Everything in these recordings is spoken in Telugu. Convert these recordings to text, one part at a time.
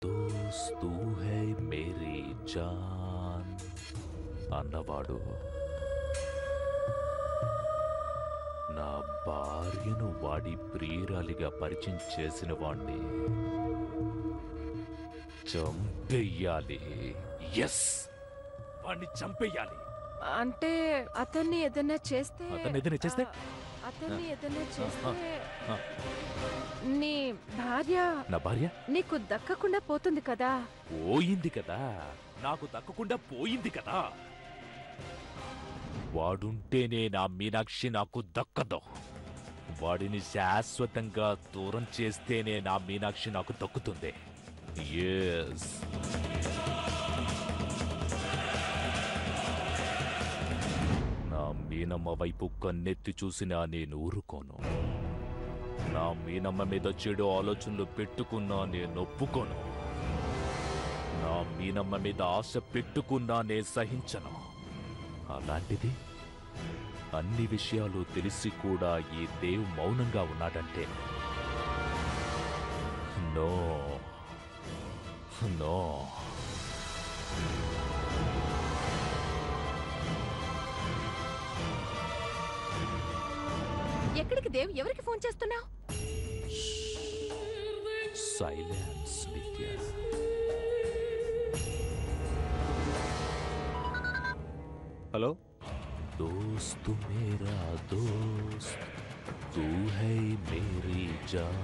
దోస్త్ తూ హై మేరీ జాన్ అన్నవాడు నా భార్యను వాడి ప్రియురాలిగా పరిచయం చేసిన వాణ్ణి చంపెయ్యాలి. ఎస్, వాణ్ణి చంపెయ్యాలి. అంటే అతన్ని ఏదైనా చేస్తే నీ భార్య నా భార్య నీకు దక్కకుండా పోతుంది కదా. పోయింది కదా, నాకు దక్కకుండా పోయింది కదా. వాడుంటేనే నా మీనాక్షి నాకు దక్కదు. వాడిని శాశ్వతంగా దూరం చేస్తేనే నా మీనాక్షి నాకు దక్కుతుంది. ఎస్, నా మీనమ్మ వైపు కన్నెత్తి చూసినా నేను ఊరుకోను. నా మీనమ్మ మీద చెడు ఆలోచనలు పెట్టుకున్నా నేను ఒప్పుకోను. నా మీనమ్మ మీద ఆశ పెట్టుకున్నా నేను సహించను. అలాంటిది అన్ని విషయాలు తెలిసి కూడా ఈ దేవ్ మౌనంగా ఉన్నాడంటే నో నో. ఎక్కడికి దేవ్? ఎవరికి ఫోన్ చేస్తున్నావు? సైలెన్స్ నిత్య. హలో दोस्त मेरा दोस्त तू है मेरी जान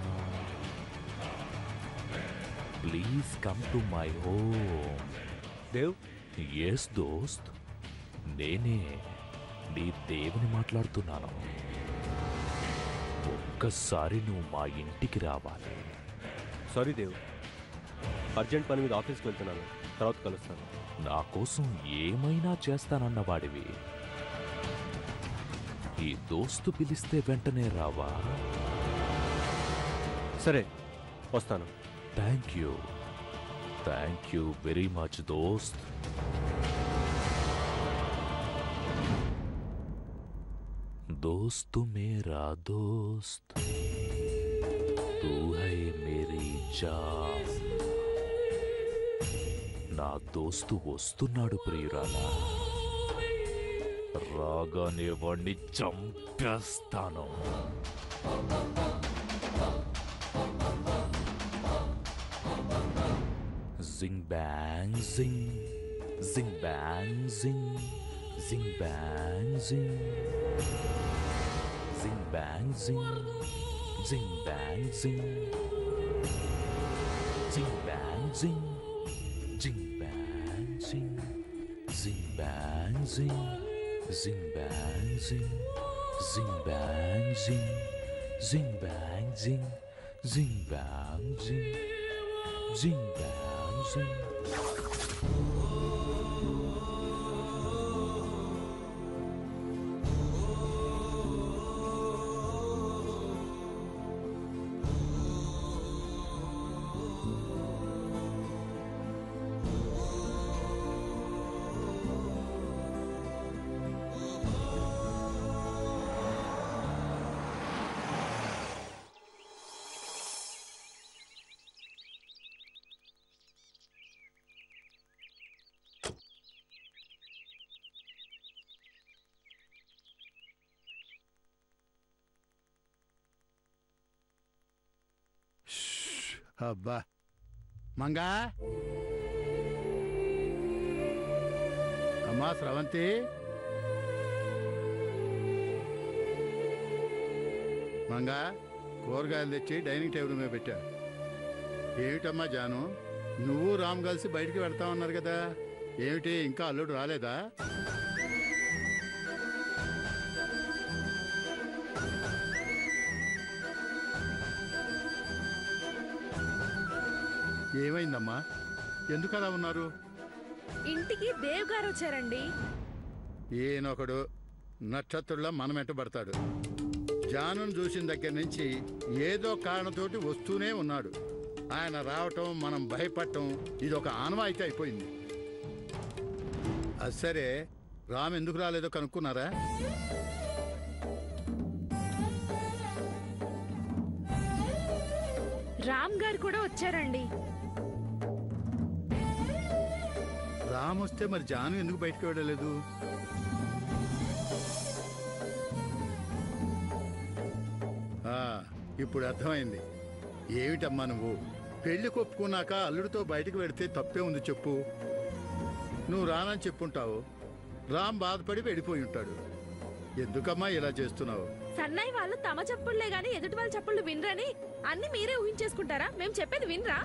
please come to my home. Dev, yes దోస్త్, నేనే నీ దేవుని మాట్లాడుతున్నాను. ఒక్కసారి నువ్వు మా ఇంటికి రావాలి. సారీ దేవ్, అర్జెంట్ పని మీద ఆఫీస్కి వెళ్తున్నాను, తర్వాత కలుస్తాను. నా కోసం ఏమైనా చేస్తానన్నవాడివి. ఈ దోస్తు పిలిస్తే వెంటనే రావా? సరే, వస్తాను. థ్యాంక్ యూ వెరీ మచ్ దోస్త్. दोस्त मेरा दोस्त तू है मेरी जान. నా దోస్తు వస్తున్నాడు ప్రియురాలా. రాగానే వాణ్ణి చంపేస్తాను. జింగ్ బ్యాంగ్ జింగ్, జింగ్ బ్యాంగ్ జింగ్, జింగ్ బ్యాంగ్ జింగ్, జింగ్ బ్యాంగ్ జింగ్, జింగ్ బ్యాంగ్ జింగ్, జింగ్ బ్యాంగ్ జింగ్, జింగ్ బ్యాంగ్ జింగ్, జింగ్ బ్యాంగ్ జింగ్, జింగ్ బ్యాంగ్ జింగ్, జింగ్ బ్యాంగ్ జింగ్, జింగ్ బ్యాంగ్ జింగ్, జింగ్ బ్యాంగ్ జింగ్, జింగ్ బ్యాంగ్ జింగ్. అబ్బా మంగా, అమ్మా స్రవంతి, మంగా కూరగాయలు తెచ్చి డైనింగ్ టేబుల్ మీద పెట్టా. ఏమిటమ్మా జాను, నువ్వు రామ్ కలిసి బయటికి వెళ్తా ఉన్నారు కదా, ఏమిటి ఇంకా అల్లుడు రాలేదా? ఏమైందమ్మా, ఎందుకు అలా ఉన్నారు? ఇంటికి దేవ్ గారు వచ్చారండి. ఈయనొకడు నక్షత్రుల్లో మనమెట్టబడతాడు. జానును చూసిన దగ్గర నుంచి ఏదో కారణంతోటి వస్తూనే ఉన్నాడు. ఆయన రావటం, మనం భయపడటం ఇదొక ఆనవాయితీ అయిపోయింది. అది సరే, రామ్ ఎందుకు రాలేదో కనుక్కున్నారా? రామ్ గారు కూడా వచ్చారండి. రామ్ వస్తే మరి జాను ఎందుకు బయటకు వెళ్ళలేదు? ఇప్పుడు అర్థమైంది. ఏమిటమ్మా నువ్వు పెళ్లి కొప్పుకున్నాక అల్లుడితో బయటకు వెడితే తప్పే ఉంది చెప్పు. నువ్వు రానని చెప్పుంటావు, రామ్ బాధపడి వెళ్ళిపోయి ఉంటాడు. ఎందుకమ్మా ఇలా చేస్తున్నావు? సన్నాయి వాళ్ళు తమ చెప్పుళ్లే గాని ఎదుటి వాళ్ళ చెప్పుళ్ళు వినరని అన్ని మీరే ఊహించేసుకుంటారా? మేము చెప్పేది వినరా?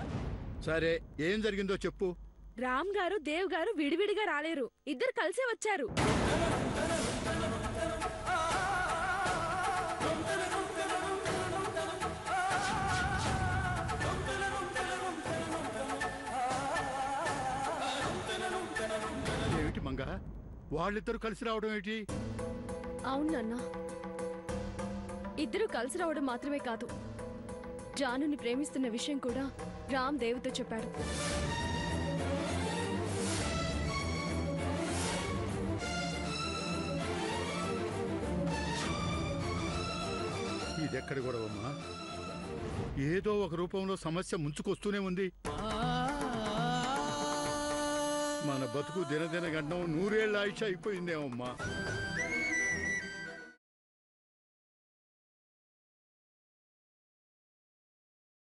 సరే, ఏం జరిగిందో చెప్పు. రామ్ గారు దేవ్ గారు విడివిడిగా రాలేరు, ఇద్దరు కలిసే వచ్చారు. ఏమిటి మంగా, వాళ్ళిద్దరు కలిసి రావడం ఏంటి? అవునన్నా, ఇద్దరు కలిసి రావడం మాత్రమే కాదు, జానుని ప్రేమిస్తున్న విషయం కూడా రామ్ దేవుతో చెప్పాడు. ఇదెక్కడ గొడవమ్మా? ఏదో ఒక రూపంలో సమస్య ముంచుకొస్తూనే ఉంది. మన బతుకు దినదిన గండం 100 ఏళ్ల ఆయుష అయిపోయిందేమమ్మా.